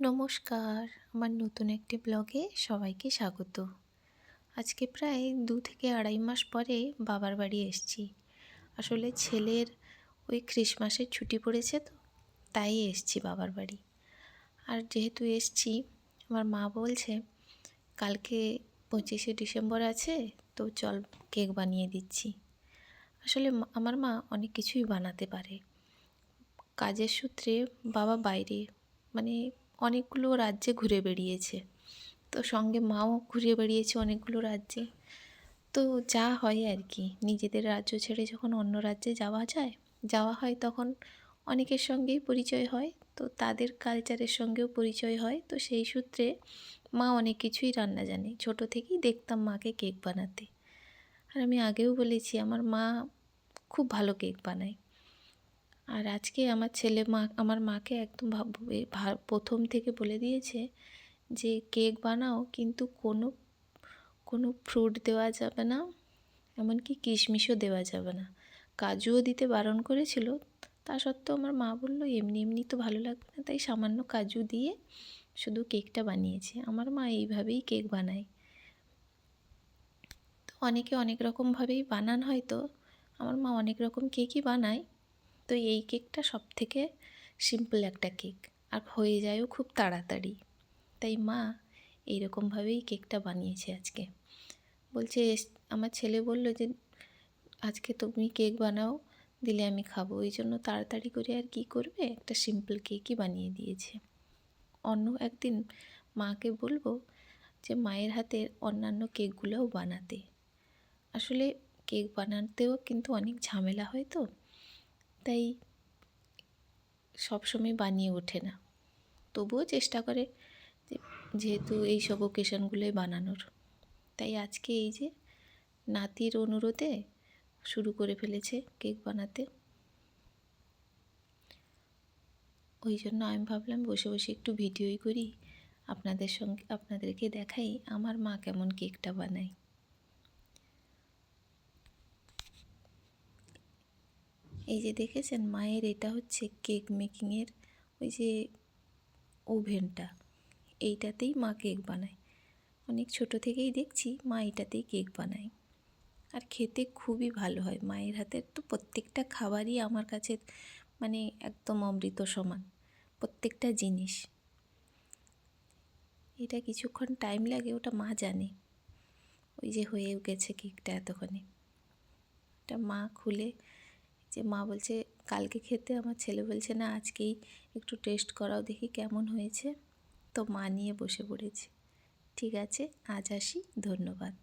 নমস্কার, আমার নতুন একটি ব্লগে সবাইকে স্বাগত। আজকে প্রায় ২ থেকে আড়াই মাস পরে বাবার বাড়ি এসেছি। আসলে ছেলের ওই ক্রিসমাসের ছুটি পড়েছে তো, তাই এসেছি বাবার বাড়ি। আর যেহেতু এসেছি, আমার মা বলছে কালকে ২৫শে ডিসেম্বর আছে, তো চল কেক বানিয়ে দিচ্ছি। আসলে আমার মা অনেক কিছুই বানাতে পারে। কাজের সূত্রে বাবা বাইরে, মানে অনেকগুলো রাজ্যে ঘুরে বেড়িয়েছে, তো সঙ্গে মাও ঘুরে বেড়িয়েছে অনেকগুলো রাজ্যে। তো যা হয় আর কি, নিজেদের রাজ্য ছেড়ে যখন অন্য রাজ্যে যাওয়া হয় তখন অনেকের সঙ্গেই পরিচয় হয়, তো তাদের কালচারের সঙ্গেও পরিচয় হয়। তো সেই সূত্রে মা অনেক কিছুই রান্না জানে। ছোট থেকেই দেখতাম মাকে কেক বানাতে। আর আমি আগেও বলেছি আমার মা খুব ভালো কেক বানায়। আর আজকে আমার মাকে একদম প্রথম থেকে বলে দিয়েছে যে কেক বানাও, কিন্তু কোনো ফ্রুট দেওয়া যাবে না, এমনকি কিশমিশও দেওয়া যাবে না। কাজুও দিতে বারণ করেছিল, তা সত্ত্বেও আমার মা বলল এমনি এমনি তো ভালো লাগবে না, তাই সামান্য কাজু দিয়ে শুধু কেকটা বানিয়েছে। আমার মা এইভাবেই কেক বানায়। তো অনেকে অনেক রকমভাবেই বানান, হয়তো আমার মা অনেক রকম কেকই বানায়। তো এই কেকটা সবথেকে সিম্পল একটা কেক, আর হয়ে যায়ও খুব তাড়াতাড়ি। তাই মা এইরকমভাবেই কেকটা বানিয়েছে আজকে। বলছে আমার ছেলে বলল যে আজকে তুমি কেক বানাও, দিলে আমি খাবো। ওই জন্য তাড়াতাড়ি করে আর কি করবে, একটা সিম্পল কেকই বানিয়ে দিয়েছে। অন্য একদিন মাকে বলবো যে মায়ের হাতের অন্যান্য কেকগুলোও বানাতে। আসলে কেক বানাতেও কিন্তু অনেক ঝামেলা হয়, তো তাই সবসময় বানিয়ে ওঠে না। তবুও চেষ্টা করে যেহেতু এই সব ওকেশনগুলোই বানানোর। তাই আজকে এই যে নাতির অনুরোধে শুরু করে ফেলেছে কেক বানাতে। ওই জন্য আমি ভাবলাম বসে বসে একটু ভিডিওই করি, আপনাদেরকে দেখাই আমার মা কেমন কেকটা বানায়। এই যে দেখেছেন, মায়ের এটা হচ্ছে কেক মেকিংয়ের ওই যে ওভেনটা, এইটাতেই মা কেক বানায়। অনেক ছোট থেকেই দেখছি মা এটাতেই কেক বানায়, আর খেতে খুবই ভালো হয়। মায়ের হাতের তো প্রত্যেকটা খাবারই আমার কাছে মানে একদম অমৃত সমান, প্রত্যেকটা জিনিস। এটা কিছুক্ষণ টাইম লাগে, ওটা মা জানে। ওই যে হয়ে গেছে কেকটা এতক্ষণে, এটা মা খুলে, যে মা বলছে কালকে খেতে, আমার ছেলে বলছে না আজকেই একটু টেস্ট করাও দেখি কেমন হয়েছে। তো মা নিয়ে বসে পড়েছে। ঠিক আছে, আজ আসি, ধন্যবাদ।